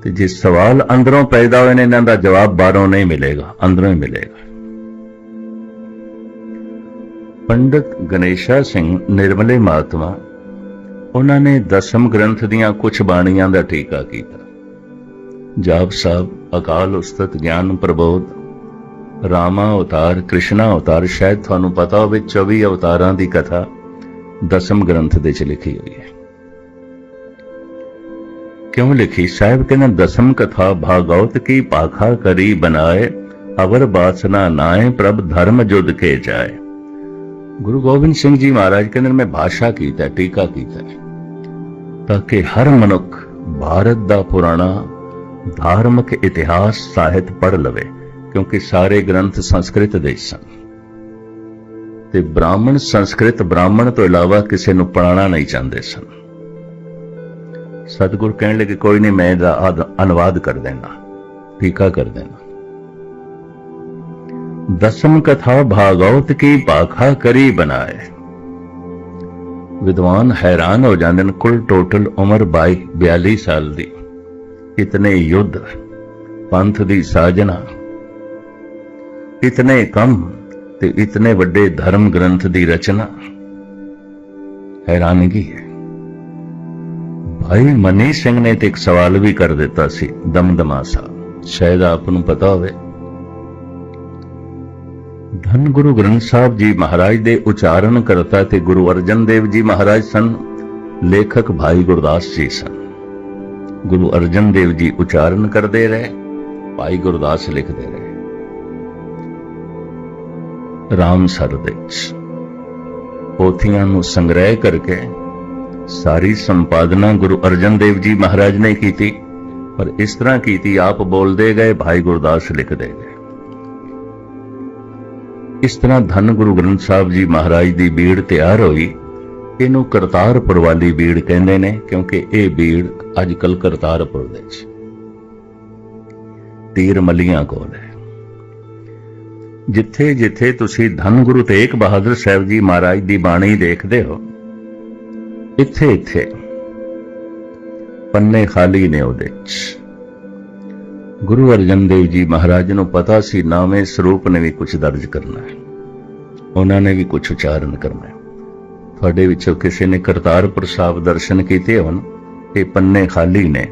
ਤੇ ਜੇ ਸਵਾਲ ਅੰਦਰੋਂ ਪੈਦਾ ਹੋਏ ਨੇ, ਇਹਨਾਂ ਦਾ ਜਵਾਬ ਬਾਹਰੋਂ ਨਹੀਂ ਮਿਲੇਗਾ, ਅੰਦਰੋਂ ਹੀ ਮਿਲੇਗਾ। ਪੰਡਤ ਗਣੇਸ਼ਾ ਸਿੰਘ ਨਿਰਮਲੇ ਮਹਾਤਮਾ, ਉਹਨਾਂ ਨੇ ਦਸਮ ਗ੍ਰੰਥ ਦੀਆਂ ਕੁਝ ਬਾਣੀਆਂ ਦਾ ਟੀਕਾ ਕੀਤਾ। ਜਾਪ ਸਾਹਿਬ, ਅਕਾਲ ਉਸਤਤ, ਗਿਆਨ ਪ੍ਰਬੋਧ, ਰਾਮਾ ਅਵਤਾਰ, ਕ੍ਰਿਸ਼ਨਾ ਅਵਤਾਰ, ਸ਼ਾਇਦ ਤੁਹਾਨੂੰ ਪਤਾ ਹੋਵੇ 24 ਅਵਤਾਰਾਂ ਦੀ ਕਥਾ ਦਸਮ ਗ੍ਰੰਥ ਦੇ ਚ ਲਿਖੀ ਹੋਈ ਹੈ। क्यों लिखी? साहब कहना, दसम कथा भागवत की पाखा करी बनाए, अवर बासना नाए, प्रभ धर्म जुद के जाए। गुरु गोबिंद सिंह जी महाराज कहते मैं भाषा कीता, टीका कीता ताकि हर मनुख भारत दा पुराना धार्मिक इतिहास साहित पढ़ लवे, क्योंकि सारे ग्रंथ संस्कृत दे सन ते ब्राह्मण संस्कृत ब्राह्मण तो इलावा किसी नूं पढ़ाना नहीं चाहते सन। सतगुरु कहने लगे कोई नहीं, मैं इहदा अनुवाद कर देना, टीका कर देना। दसम कथा भागवत की पाखा करी बनाए। विद्वान हैरान हो जाते हैं। कुल टोटल उम्र 42 साल दी, इतने युद्ध, पंथ दी साजना, इतने कम ते इतने वड्डे धर्म ग्रंथ दी रचना, हैरानगी है। भाई मनी सिंह ने तो एक सवाल भी कर दिता सी, दमदमा साहब, शायद आपनू पता होवे। धन गुरु ग्रंथ साहब जी महाराज दे उचारण करता ते गुरु अर्जन देव जी महाराज सन, लेखक भाई गुरदास जी सन। गुरु अर्जन देव जी उचारण करते रहे, भाई गुरदास लिखते रहे। रामसर दे पोथियां नू संग्रह करके सारी संपादना गुरु अर्जन देव जी महाराज ने की, पर इस तरह की आप बोलते गए, भाई गुरदास लिखते गए। इस तरह धन गुरु ग्रंथ साहब जी महाराज की बीड़ तैयार हुई। इनू करतारपुर वाली बीड़ कहते हैं, क्योंकि यह बीड़ अजकल करतारपुर दे तीर मलियां कोल है। जिथे जिथे तुसी धन गुरु तेग बहादुर साहब जी महाराज की बाणी देखते हो, इत्थे इत्थे पन्ने खाली ने उहदे गुरु अर्जन देव जी महाराज नूं पता सी नामे स्वरूप ने भी कुछ दर्ज करना है, उन्होंने भी कुछ उचारण करना है। तुहाडे विचों किसी ने करतारपुर साहब दर्शन कीते होण, ये पन्ने खाली ने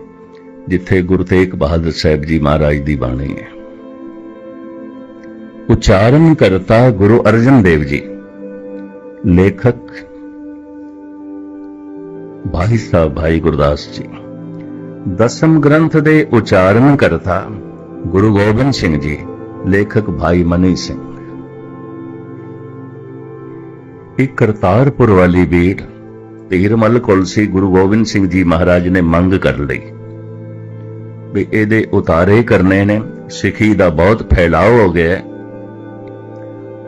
जिथे गुरु तेग बहादुर साहब जी महाराज की बाणी है। उचारण करता गुरु अर्जन देव जी, लेखक भाई साहब भाई गुरदास जी। दसम ग्रंथ दे उचारण करता गुरु गोबिंद सिंह जी, लेखक भाई मनी सिंह। एक करतारपुर वाली बीड़ तीरमल कोल सी, गुरु गोबिंद सिंह जी महाराज ने मंग कर ली भी इहदे उतारे करने ने। सिखी दा बहुत फैलाव हो गया,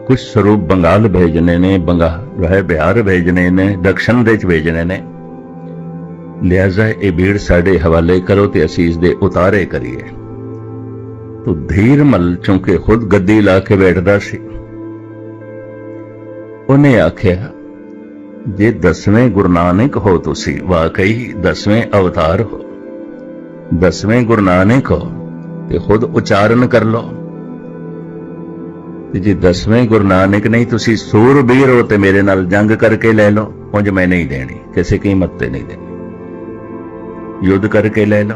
कुछ स्वरूप बंगाल भेजने ने, बिहार भेजने ने, दक्षिण देश भेजने ने। लिहाजा ये भीड़ साडे हवाले करो ते असीं इसदे उतारे करिए। तो धीरमल चूंकि खुद गद्दी ला के बैठदा सी, उन्हें आख्या जे 10वें गुरु नानक हो, तुसी वाकई 10वें अवतार हो, 10वें गुरु नानक हो ते खुद उचारण कर लो। जे 10वें गुरु नानक नहीं, तुसी सूरबीर हो ते मेरे नाल जंग करके ले लो, उंज मैं नहीं देनी, किसी कीमत ते नहीं देनी, युद्ध करके ले लो,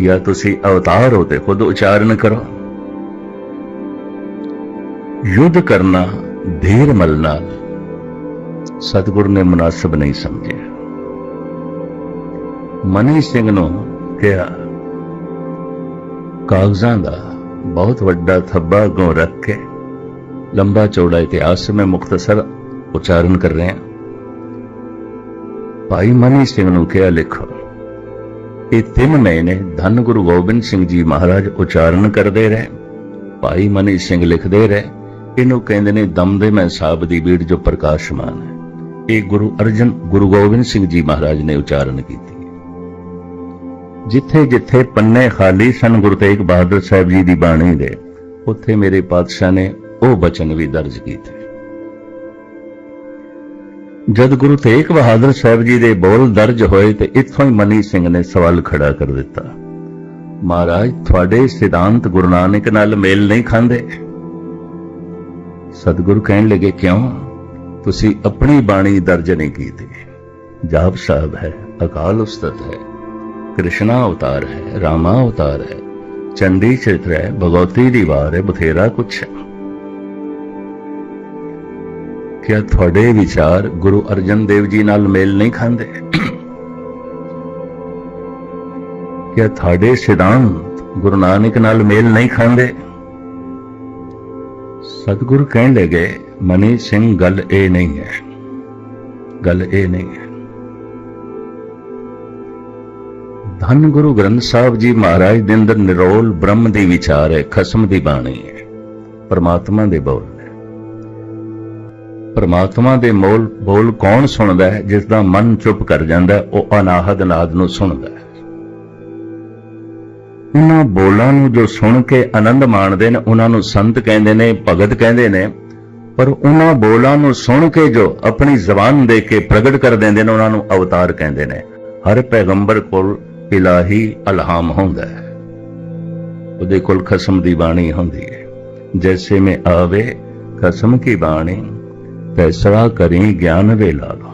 या तुसी अवतार हो ते खुद उचारण करो। युद्ध करना धीरमल नाल सतगुरु ने मुनासिब नहीं समझे। मनी सिंह नूं कहा कागजां दा बहुत वड्डा थब्बा अगों रख के लंबा चौड़ा इतिहास में मुख्तसर उचारण कर रहे हैं। भाई मनी सिंह नूं कहा लिखो। ये 3 महीने धन गुरु गोबिंद सिंह जी महाराज उचारण करते रहे, भाई मनी सिंह लिखते रहे। इनू कहते ने दमदमा साहब की बीड़ जो प्रकाशमान है, ये गुरु गोबिंद सिंह जी महाराज ने उचारण की। जिथे जिथे पन्ने खाली सन गुरु तेग बहादुर साहब जी की बाणी दे, उत्थे मेरे पातशाह ने वो बचन भी दर्ज किए। जद गुरु तेग बहादुर साहब जी दे बोल दर्ज होए ते इत्थों ही मनी सिंह ने सवाल खड़ा कर दिता, महाराज थोड़े सिद्धांत गुरु नानक नाल मेल नहीं खांदे। सतगुरु कहने लगे, क्यों? तुसी अपनी बाणी दर्ज नहीं की थी। जाप साहब है, अकाल उस्तत है, कृष्णा अवतार है, रामा अवतार है, चंडी चरित्र है, भगवती दी वार है, बथेरा कुछ है। क्या थोड़े विचार गुरु अर्जन देव जी नाल मेल नहीं खांदे? क्या थोड़े सिद्धांत गुरु नानक नाल मेल नहीं खांदे? सतगुरु कहने लगे, मनी सिंह गल ए नहीं है, गल ए नहीं है। धन गुरु ग्रंथ साहब जी महाराज दे अंदर निरोल ब्रह्म दी विचार है, खसम दी बाणी है, परमात्मा दे बोल है। परमात्मा दे मोल बोल कौन सुनदा है? जिसदा मन चुप कर जांदा है, वह अनाहद नाद नूं सुनदा है। उन्हां बोलां नूं जो सुन के आनंद माणदे ने, उन्हां नूं संत कहंदे ने, भगत कहंदे ने। पर उन्हां बोलां नूं सुन के जो अपनी जबान दे के प्रगट कर देंदे ने, उन्हां नूं अवतार कहंदे ने। हर पैगंबर कोल इलाही अलहाम होंदा है, उहदे कोल खसम दी बाणी होंदी है। जैसे में आवे खसम की बाणी, फैसला करी ज्ञान वे ला लो।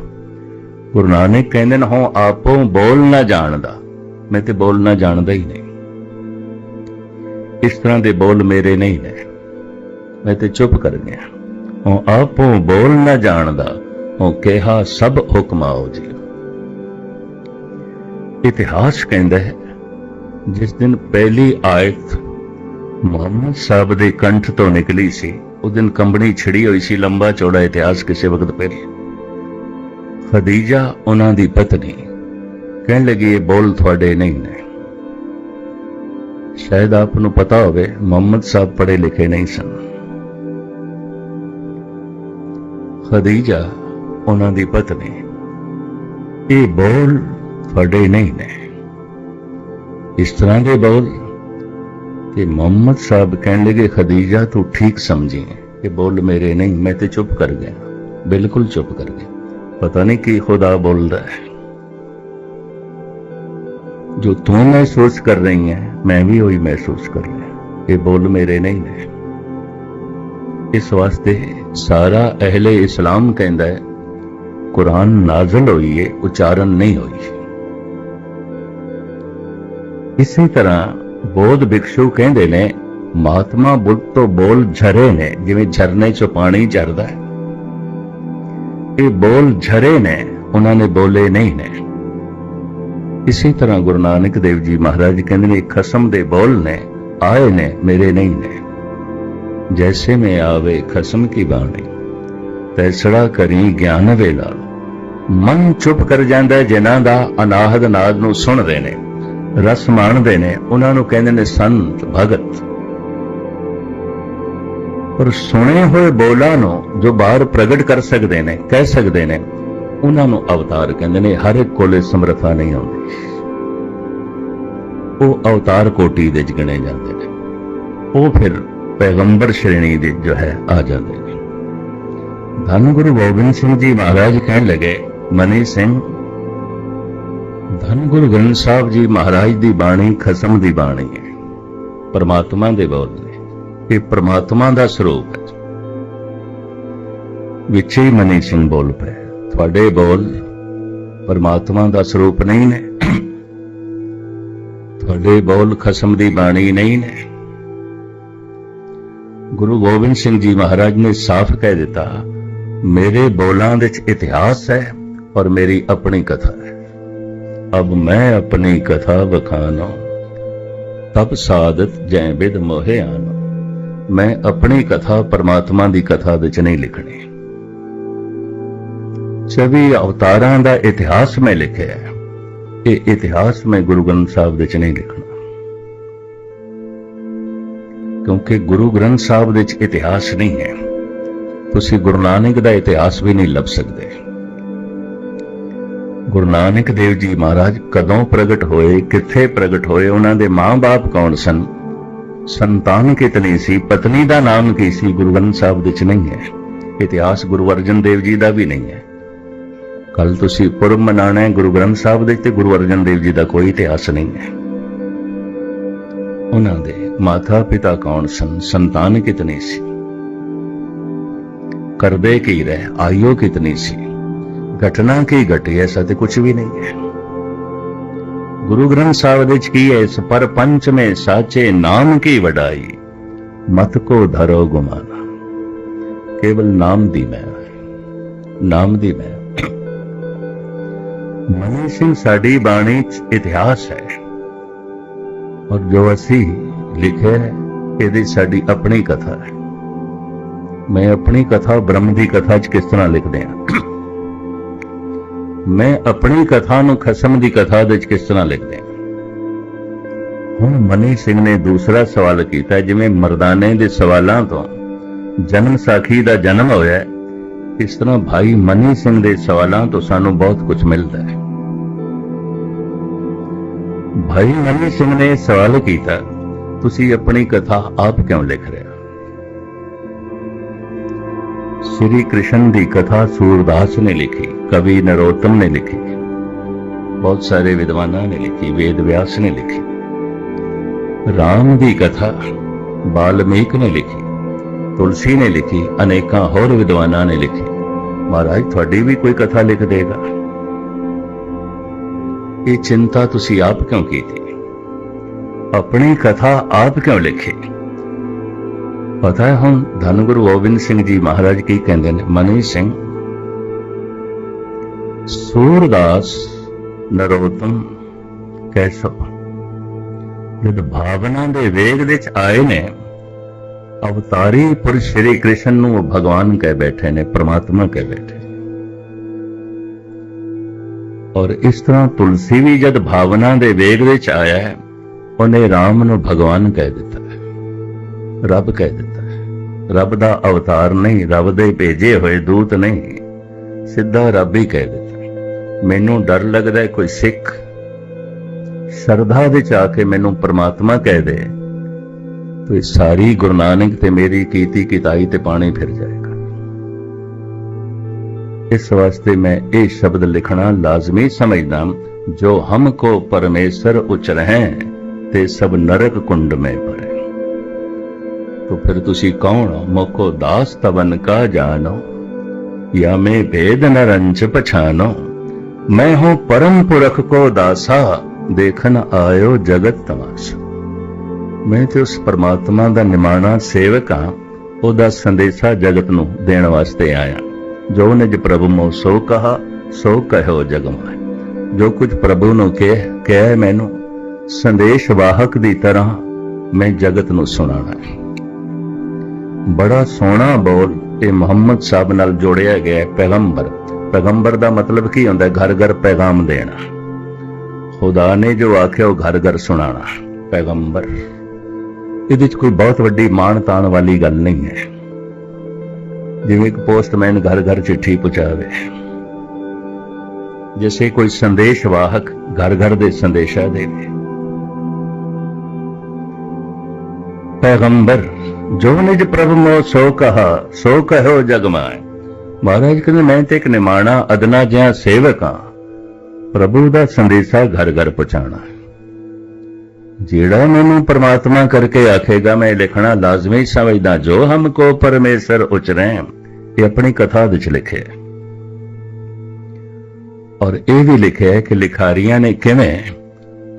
गुरु नानक कहंदे ने, हों आपो बोल ना जानदा, मैं ते बोल ना जानदा ही नहीं। इस तरह दे बोल मेरे नहीं ने, मैं ते चुप कर गया। हों आपो बोल ना जानदा, हों कहा सब हुक्म आओ जी। इतिहास कहता है, जिस दिन पहली आयत मुहम्मद साहब दे कंठ तो निकली सी, उस दिन कंबनी छिड़ी हुई सी। लंबा चौड़ा इतिहास किसी वक्त पहले। खदीजा उन्हां दी पत्नी कहने लगी, ये बोल थोड़े नहीं ने। शायद आपनू पता होवे, मुहम्मद साहब पढ़े लिखे नहीं सन। खदीजा उन्हां दी पत्नी, ये बोल थोड़े नहीं ने, इस तरह के बोल। ते मुहम्मद साहब कहने लगे, खदीजा तू ठीक समझी, ये बोल मेरे नहीं। मैं तो चुप कर गया, बिल्कुल चुप कर गया। पता नहीं कि खुदा बोल रहा है। जो तू महसूस कर रही है, मैं भी वही महसूस कर रहा। ये बोल मेरे नहीं है। इस वास्ते सारा अहले इस्लाम कहता है, कुरान नाज़िल हुई है, उच्चारण नहीं हुई। इसी तरह बौद्ध भिक्षु कहते ने, महात्मा बुद्ध तो बोल झरे ने, जिवें झरने चो पानी झरदा है। ये बोल झरे ने, उन्होंने बोले नहीं ने। इसी तरह गुरु नानक देव जी महाराज कहते ने, खसम दे बोल ने आए ने, मेरे नहीं ने। जैसे में आवे खसम की बाणी, तैसड़ा करी ज्ञान वे ला लो। मन चुप कर जाता है, जिन्हां दा अनाहद नाद नूं सुणदे ने, रस माणदे ने, उन्हां नूं कहंदे ने संत भगत। पर सुने हुए बोलां नूं जो बाहर प्रगट कर सकते ने, कह सकते ने, उन्हां नूं अवतार कहंदे ने। हर एक कोले समर्था नहीं आउंदी, वो अवतार कोटि दे च गिणे जांदे ने, वो फिर पैगंबर श्रेणी दे जो है आ जाते हैं। धन गुरु गोबिंद सिंह जी महाराज कहने लगे, मनी सिंह, धन गुरु ग्रंथ साहब जी महाराज दी बाणी खसम दी बाणी है, परमात्मा दे बोल ने। ये परमात्मा दा स्वरूप है। विच ही मनी सिंह बोल पे, थोड़े बोल परमात्मा दा स्वरूप नहीं ने, थोड़े बोल खसम दी बाणी नहीं ने। गुरु गोबिंद सिंह जी महाराज ने साफ कह दिता, मेरे बोलां दे च इतिहास है और मेरी अपनी कथा है। अब मैं अपनी कथा बखानो, तब सादत जै बिद मोहे आनो। मैं अपनी कथा परमात्मा दी कथा विच नहीं लिखनी। 24 अवतारां दा इतिहास में लिखिया है, ये इतिहास में गुरु ग्रंथ साहब विच नहीं लिखना, क्योंकि गुरु ग्रंथ साहब विच इतिहास नहीं है। तुसी गुरु नानक दा इतिहास भी नहीं लभ सकते। गुरु नानक देव जी महाराज कदों प्रगट होए, किथे प्रगट होए, उन्हां दे मां बाप कौन सन, संतान कितनी सी, पत्नी दा नाम की सी, गुरु ग्रंथ साहब विच नहीं है। इतिहास गुरु अर्जन देव जी दा भी नहीं है। कल तुसी पुरब मनाना है गुरु ग्रंथ साहब दे ते गुरु अर्जन देव जी का कोई इतिहास नहीं है। उन्होंने माता पिता कौन सन, संतान कितनी सी, करदे की रहे, आयु कितनी सी, घटना की घटी, ऐसा तो कुछ भी नहीं है। गुरु ग्रंथ साहब की है, इस पर पंच में साचे नाम की वडाई, मत को धरो गुमाना। केवल नाम दी मैं, नाम दी मैं। मनी सिंह साडी बाणी इतिहास है, और जो असी लिखे ये साडी अपनी कथा है। मैं अपनी कथा ब्रह्म की कथा च किस तरह लिख दिया, मैं अपनी कथा नूं खसम की कथा दे किस तरह लिख दिया। हुण मनी सिंह ने दूसरा सवाल किया, जिवें मरदाने के सवालों तो जन्म साखी का जन्म होया, इस तरह भाई मनी सिंह के सवालों तो सानू बहुत कुछ मिलता है। भाई मनी सिंह ने सवाल किया, तुसी अपनी कथा आप क्यों लिख रहे हो? श्री कृष्ण की कथा सूरदास ने लिखी, कवि नरोत्तम ने लिखी, बहुत सारे विद्वानों ने लिखी, वेद व्यास ने लिखी। राम की कथा वाल्मीकि ने लिखी, तुलसी ने लिखी, अनेक होर विद्वानों ने लिखी। महाराज थोड़ी भी कोई कथा लिख देगा, ये चिंता तुसी आप क्यों की थी? अपनी कथा आप क्यों लिखी? पता है हम धन गुरु गोबिंद सिंह जी महाराज की कहते हैं, मनी सिंह, सूरदास, नरोत्तम, कैसव जब भावना के वेग विच आए ने, अवतारी पुरुष श्री कृष्ण नूं भगवान कह बैठे ने, परमात्मा कह बैठे। और इस तरह तुलसी भी जब भावना के वेग विच आया है, उन्हें राम नूं भगवान कह दिता है, रब कह दिता है। रब दा अवतार नहीं, रब दे भेजे हुए दूत नहीं, सीधा रब ही कह दिता। मैनू डर लगता है कोई सिख श्रद्धा विच आके मैनू परमात्मा कह दे, तो ये सारी गुरु नानक ते मेरी कीती किताई ते पानी फिर जाएगा। इस वास्ते मैं ये शब्द लिखना लाजमी समझदा, जो हमको परमेश्वर उचरहें ते सब नरक कुंड में पड़े। तो फिर तुसी कौन हो? मोको दास तवन का जानो, या मैं भेद न रंच पछानो। मैं हूं परम पुरख को दासा, देखन आयो जगत तमाशा। मैं तो उस परमात्मा का निमाणा सेवक हाँ, ओदा संदेशा जगत नूं देण वास्ते आया। जो निज प्रभु मोह सो कहा, सो कहो जग माय। जो कुछ प्रभु नूं कह मैनू संदेश वाहक की तरह मैं जगत नूं सुनाना है। बड़ा सोहना बोल ये मुहम्मद साहब नाल जोड़िया गया। पैगंबर, पैगंबर का मतलब की होंदा? घर घर पैगाम देना। खुदा ने जो आख्या वो घर घर सुनाना, पैगंबर। इहदे च कोई बहुत वड्डी मान तान वाली गल नहीं है। जिवें एक पोस्टमैन घर घर चिट्ठी पहुंचावे, जैसे कोई संदेश वाहक घर घर दे संदेशा देवे। पैगंबर, जो निज प्रभु मोह सो कहा, सो कहो जग माय। महाराज कहते मैं तो एक निमाणा अदना जिहा सेवक हाँ, प्रभु का संदेशा घर घर पहुंचाना। जेड़ा मैनू परमात्मा करके आखेगा मैं लिखना लाजमी समझदा। जो हमको परमेश्वर उचरे, ये अपनी कथा विच लिखे। और यह भी लिखे है कि लिखारियां ने किवें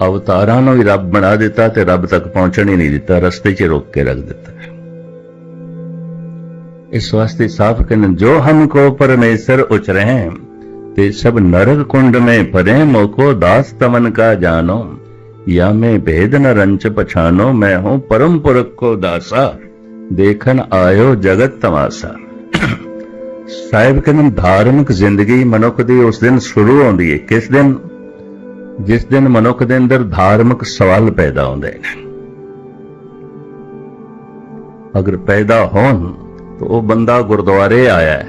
अवतारां नूं ही रब बना दिता ते रब तक पहुंचण ही नहीं दिता, रस्ते च रोक के रख दिता है। इस वास्ते साफ कहने, जो हमको परमेश्वर उचरे ते सब नरक कुंड में परे। मोको दास तमन का जानो, या मैं भेद न रंच पछानो। मैं हूं परम पुरख को दासा, देखन आयो जगत तमाशा। साहिब कहते धार्मिक जिंदगी मनुख की उस दिन शुरू होती है। किस दिन? जिस दिन मनुख के अंदर धार्मिक सवाल पैदा होते हैं। अगर पैदा होन तो वह बंदा गुरुद्वारे आया है,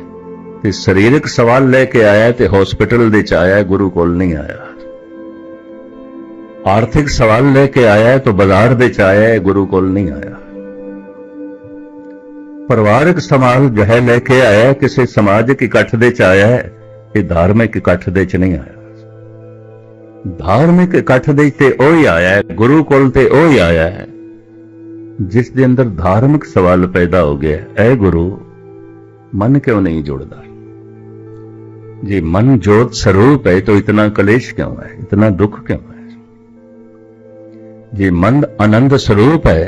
तो शरीरक सवाल लेके आया है, तो हॉस्पिटल दे च आया है, गुरु कोल नहीं आया। आर्थिक सवाल लेके आया है तो बाजार दे च आया है, गुरु कोल नहीं आया। परिवारक सवाल जो है लेके आया है, किसी समाजिक इकट्ठ दे च आया है, ਇਹ ਧਾਰਮਿਕ ਇਕੱਠ ਦੇ ਚ ਨਹੀਂ ਆਇਆ। धार्मिक इकट्ठ दे ते ओही आया है, गुरु कोल ते ओही आया है जिस दे अंदर धार्मिक सवाल पैदा हो गया, ऐ गुरु मन क्यों नहीं जुड़ता? जी मन ज्योत स्वरूप है तो इतना कलेश क्यों है, इतना दुख क्यों है? जी मन आनंद स्वरूप है,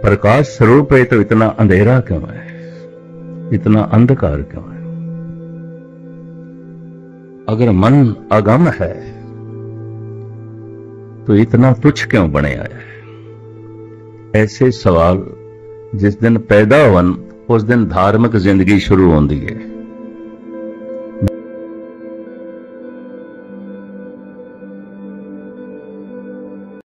प्रकाश स्वरूप है तो इतना अंधेरा क्यों है, इतना अंधकार क्यों है? अगर मन अगम है तो इतना तुच्छ क्यों बने आया है? ऐसे सवाल जिस दिन पैदा होवन उस दिन धार्मिक जिंदगी शुरू होती है।